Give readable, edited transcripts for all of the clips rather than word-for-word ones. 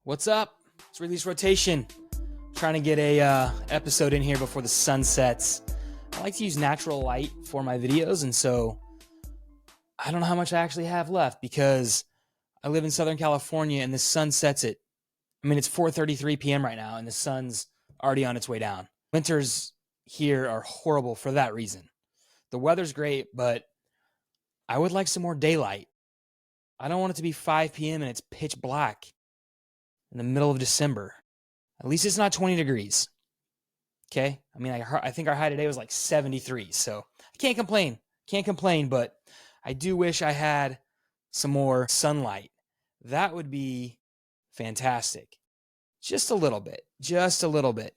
What's up? It's Release Rotation. Trying to get a episode in here before the sun sets. I like to use natural light for my videos, and so I don't know how much I actually have left because I live in Southern California and the sun sets at, it's 4:33 p.m. right now and the sun's already on its way down. Winters here are horrible for that reason. The weather's great, but I would like some more daylight. I don't want it to be 5 p.m. and it's pitch black in the middle of December. At least it's not 20 degrees. Okay? I think our high today was like 73, so I can't complain. Can't complain, but I do wish I had some more sunlight. That would be fantastic. Just a little bit. Just a little bit.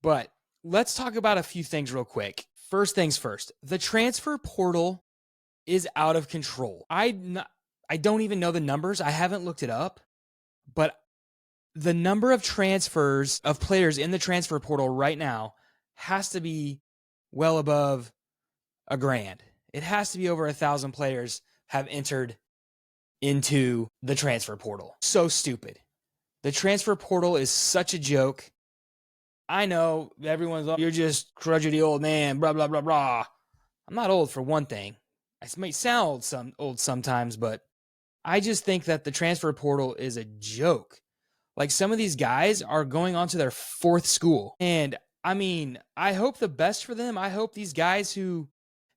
But let's talk about a few things real quick. First things first. The transfer portal is out of control. I don't even know the numbers. I haven't looked it up. But the number of transfers of players in the transfer portal right now has to be well above 1,000. It has to be over 1,000 players have entered into the transfer portal. So stupid. The transfer portal is such a joke. I know everyone's like, you're just crudgety old man, blah, blah, blah, blah. I'm not old for one thing. I might sound old sometimes, but I just think that the transfer portal is a joke. Like, some of these guys are going on to their fourth school. And I hope the best for them. I hope these guys who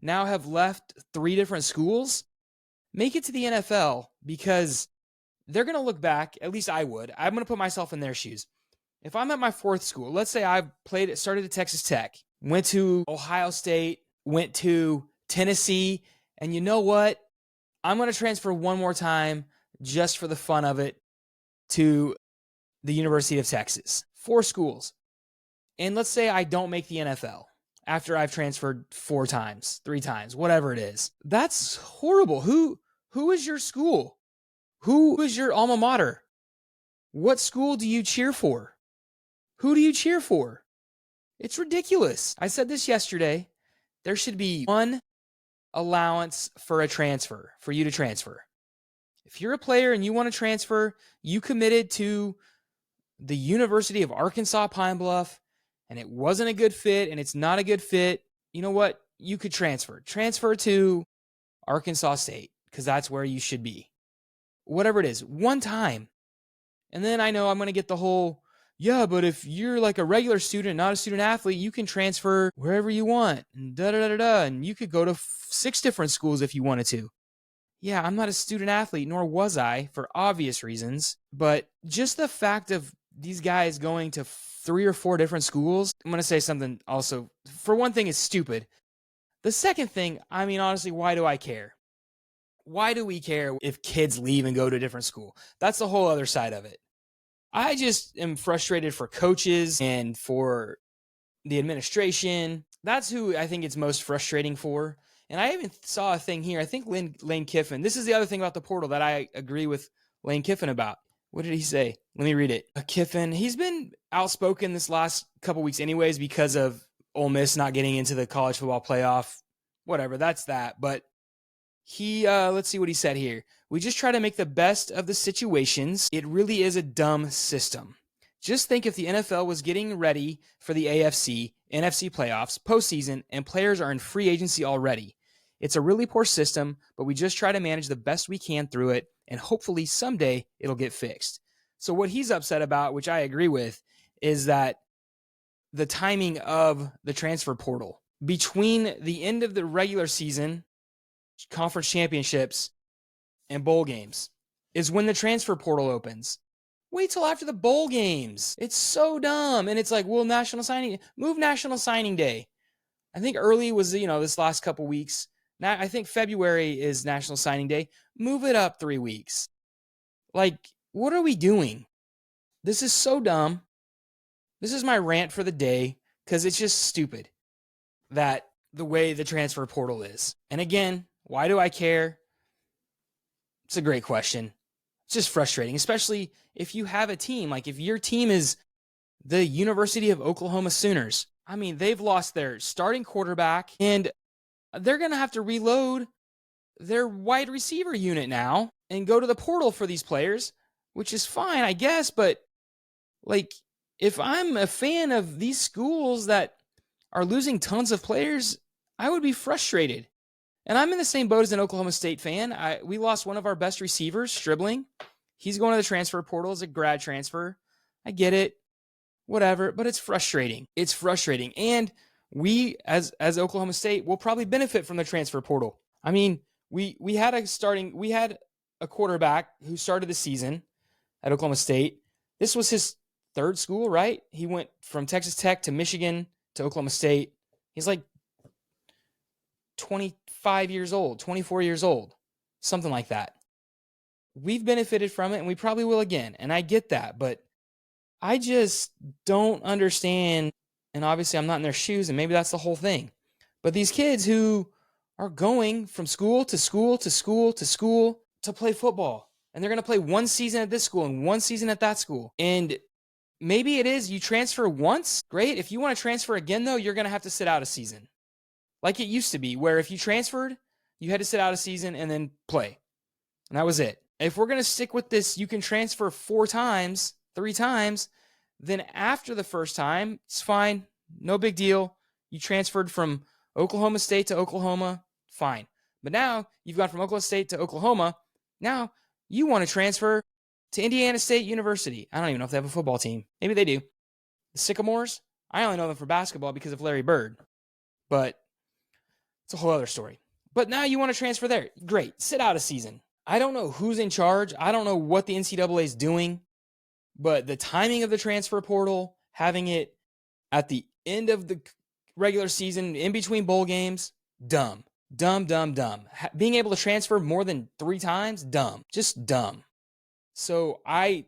now have left 3 different schools make it to the NFL, because they're going to look back, at least I would. I'm going to put myself in their shoes. If I'm at my 4th school, let's say I started at Texas Tech, went to Ohio State, went to Tennessee, and you know what? I'm going to transfer one more time just for the fun of it to the University of Texas. 4 schools. And let's say I don't make the NFL after I've transferred 4 times, 3 times, whatever it is. That's horrible. Who is your school? Who is your alma mater? What school do you cheer for? Who do you cheer for? It's ridiculous. I said this yesterday. There should be one allowance for a transfer, for you to transfer. If you're a player and you want to transfer, you committed to the University of Arkansas Pine Bluff, and it wasn't a good fit, and it's not a good fit, you know what? You could transfer. Transfer to Arkansas State, because that's where you should be. Whatever it is, one time. And then I know I'm going to get the whole, yeah, but if you're like a regular student, not a student athlete, you can transfer wherever you want, and da-da-da-da-da, and you could go to 6 different schools if you wanted to. Yeah, I'm not a student athlete, nor was I, for obvious reasons, but just the fact of these guys going to 3 or 4 different schools, I'm going to say something also, for one thing, is stupid. The second thing, honestly, why do I care? Why do we care if kids leave and go to a different school? That's the whole other side of it. I just am frustrated for coaches and for the administration. That's who I think it's most frustrating for. And I even saw a thing here. I think Lane Kiffin, this is the other thing about the portal that I agree with Lane Kiffin about. What did he say? Let me read it. Kiffin, he's been outspoken this last couple weeks anyways because of Ole Miss not getting into the college football playoff. Whatever, that's that. But he, let's see what he said here. We just try to make the best of the situations. It really is a dumb system. Just think if the NFL was getting ready for the AFC, NFC playoffs, postseason, and players are in free agency already. It's a really poor system, but we just try to manage the best we can through it, and hopefully someday it'll get fixed. So what he's upset about, which I agree with, is that the timing of the transfer portal between the end of the regular season, conference championships, and bowl games is when the transfer portal opens. Wait till after the bowl games. It's so dumb. And it's like, well, move National Signing Day. I think early was, this last couple weeks. Now, I think February is National Signing Day. Move it up 3 weeks. Like, what are we doing? This is so dumb. This is my rant for the day, because it's just stupid that the way the transfer portal is. And again, why do I care? It's a great question. It's just frustrating, especially if you have a team. Like, if your team is the University of Oklahoma Sooners, they've lost their starting quarterback, and they're going to have to reload their wide receiver unit now and go to the portal for these players. which is fine, I guess. But like, if I'm a fan of these schools that are losing tons of players, I would be frustrated. And I'm in the same boat as an Oklahoma State fan. We lost one of our best receivers, Stribling. He's going to the transfer portal as a grad transfer. I get it, whatever, but it's frustrating. It's frustrating. And we, as Oklahoma State, will probably benefit from the transfer portal. I mean, we had a quarterback who started the season at Oklahoma State. This was his third school, right? He went from Texas Tech to Michigan to Oklahoma State. He's like 25 years old, 24 years old, something like that. We've benefited from it, and we probably will again. And I get that, but I just don't understand. And obviously, I'm not in their shoes, and maybe that's the whole thing. But these kids who are going from school to school to school to school to play football, and they're going to play one season at this school and one season at that school. And maybe it is you transfer once, great. If you want to transfer again, though, you're going to have to sit out a season. Like it used to be, where if you transferred, you had to sit out a season and then play. And that was it. If we're going to stick with this, you can transfer 3 times, then after the first time, it's fine. No big deal. You transferred from Oklahoma State to Oklahoma, fine. But now you've gone from Oklahoma State to Oklahoma. Now you want to transfer to Indiana State University. I don't even know if they have a football team. Maybe they do. The Sycamores? I only know them for basketball because of Larry Bird. But it's a whole other story. But now you want to transfer there. Great. Sit out a season. I don't know who's in charge. I don't know what the NCAA is doing. But the timing of the transfer portal, having it at the end of the regular season, in between bowl games, dumb. Dumb. Being able to transfer more than 3 times, dumb. Just dumb. So I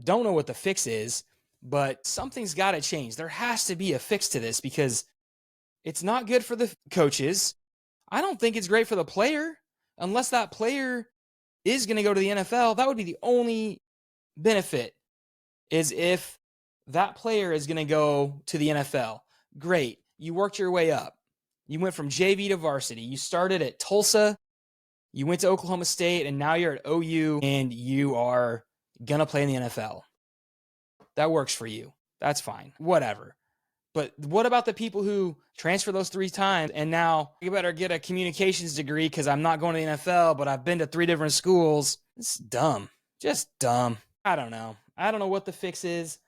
don't know what the fix is, but something's got to change. There has to be a fix to this because it's not good for the coaches. I don't think it's great for the player. Unless that player is going to go to the NFL, that would be the only benefit, is if that player is going to go to the NFL. Great. You worked your way up. You went from JV to varsity. You started at Tulsa. You went to Oklahoma State, and now you're at OU, and you are going to play in the NFL. That works for you. That's fine. Whatever. But what about the people who transfer those 3 times and now you better get a communications degree because I'm not going to the NFL, but I've been to 3 different schools? It's dumb. Just dumb. I don't know. I don't know what the fix is.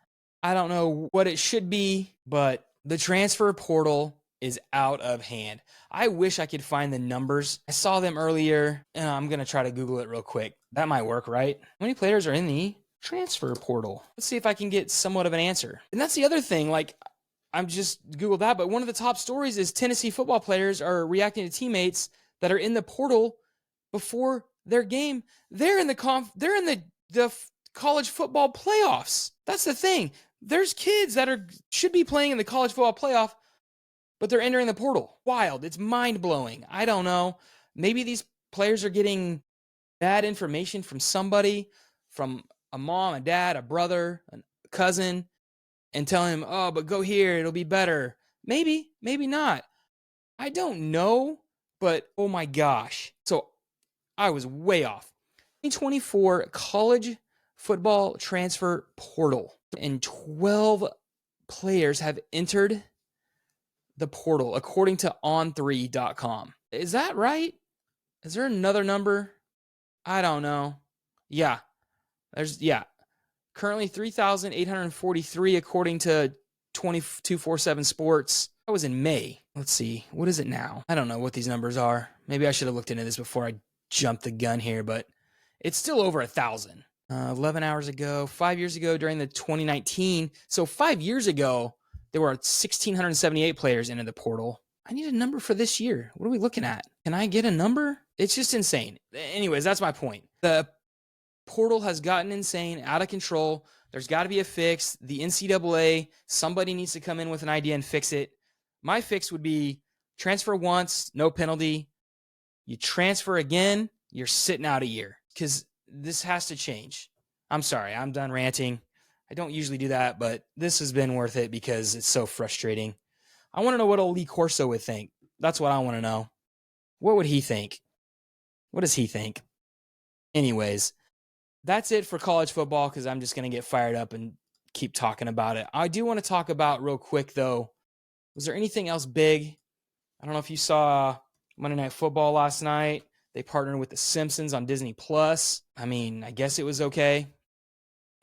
I don't know what it should be, but the transfer portal is out of hand. I wish I could find the numbers. I saw them earlier, and I'm going to try to Google it real quick. That might work, right? How many players are in the transfer portal? Let's see if I can get somewhat of an answer. And that's the other thing. Like, I'm just Googled that, but one of the top stories is Tennessee football players are reacting to teammates that are in the portal before their game. They're in the college football playoffs. That's the thing. There's kids that should be playing in the college football playoff, but they're entering the portal. Wild. It's mind-blowing. I don't know. Maybe these players are getting bad information from somebody, from a mom, a dad, a brother, a cousin, and telling him, oh, but go here, it'll be better. Maybe, maybe not. I don't know, but oh my gosh. So I was way off. 2024 college football transfer portal. And 12 players have entered the portal, according to on3.com. Is that right? Is there another number? I don't know. Yeah. Currently 3,843 according to 247 Sports. That was in May. Let's see. What is it now? I don't know what these numbers are. Maybe I should have looked into this before I jumped the gun here, but it's still over 1,000. 11 hours ago, 5 years ago during the 2019. So 5 years ago, there were 1,678 players into the portal. I need a number for this year. What are we looking at? Can I get a number? It's just insane. Anyways, that's my point. The portal has gotten insane, out of control. There's got to be a fix. The NCAA, somebody needs to come in with an idea and fix it. My fix would be transfer once, no penalty. You transfer again, you're sitting out a year because this has to change. I'm sorry, I'm done ranting. I don't usually do that, but this has been worth it because it's so frustrating. I want to know what old Lee Corso would think. That's what I want to know. What would he think? What does he think? Anyways, that's it for college football because I'm just going to get fired up and keep talking about it. I do want to talk about real quick, though. Was there anything else big? I don't know if you saw Monday Night Football last night. They partnered with The Simpsons on Disney Plus. I mean, I guess it was okay.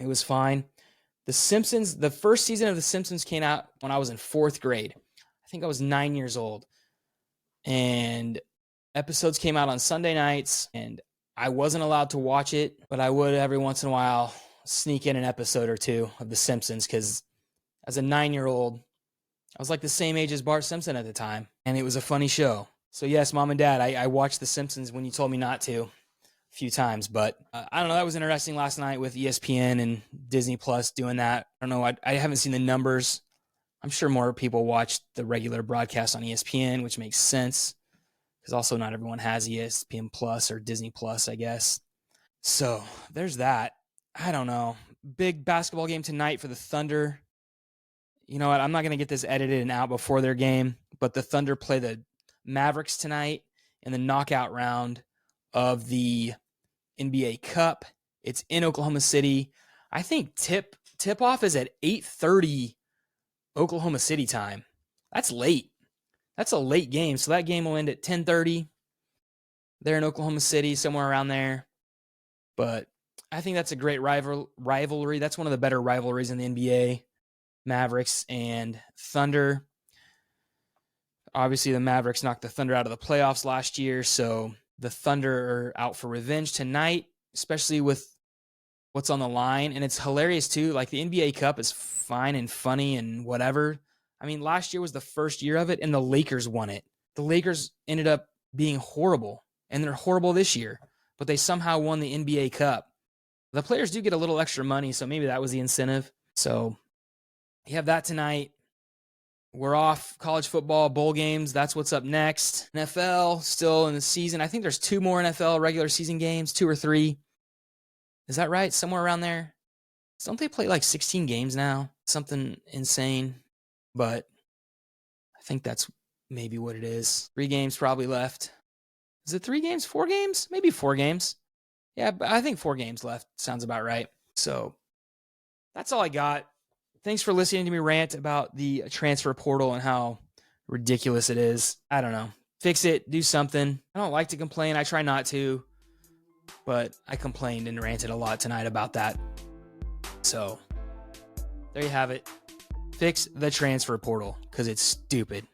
It was fine. The Simpsons, the first season of The Simpsons came out when I was in 4th grade. I think I was 9 years old. And episodes came out on Sunday nights, and I wasn't allowed to watch it, but I would every once in a while sneak in an episode or two of The Simpsons because as a 9-year-old, I was like the same age as Bart Simpson at the time, and it was a funny show. So yes, Mom and Dad, I watched The Simpsons when you told me not to a few times, but I don't know, that was interesting last night with ESPN and Disney Plus doing that. I don't know, I haven't seen the numbers. I'm sure more people watch the regular broadcast on ESPN, which makes sense because also not everyone has ESPN Plus or Disney Plus, I guess. So there's that. I don't know. Big basketball game tonight for the Thunder. You know what? I'm not going to get this edited and out before their game, but the Thunder play the Mavericks tonight in the knockout round of the NBA Cup. It's in Oklahoma City. I think tip-off is at 8:30 Oklahoma City time. That's late. That's a late game, so that game will end at 10:30. They're in Oklahoma City, somewhere around there. But I think that's a great rivalry. That's one of the better rivalries in the NBA. Mavericks and Thunder. Obviously, the Mavericks knocked the Thunder out of the playoffs last year, so the Thunder are out for revenge tonight, especially with what's on the line. And it's hilarious, too. Like, the NBA Cup is fine and funny and whatever. I mean, last year was the first year of it, and the Lakers won it. The Lakers ended up being horrible, and they're horrible this year, but they somehow won the NBA Cup. The players do get a little extra money, so maybe that was the incentive. So you have that tonight. We're off college football, bowl games. That's what's up next. NFL, still in the season. I think there's 2 more NFL regular season games, 2 or 3. Is that right? Somewhere around there. Don't they play like 16 games now? Something insane. But I think that's maybe what it is. 3 games probably left. Is it 3 games? 4 games? Maybe 4 games. Yeah, but I think 4 games left. Sounds about right. So that's all I got. Thanks for listening to me rant about the transfer portal and how ridiculous it is. I don't know. Fix it. Do something. I don't like to complain. I try not to. But I complained and ranted a lot tonight about that. So there you have it. Fix the transfer portal because it's stupid.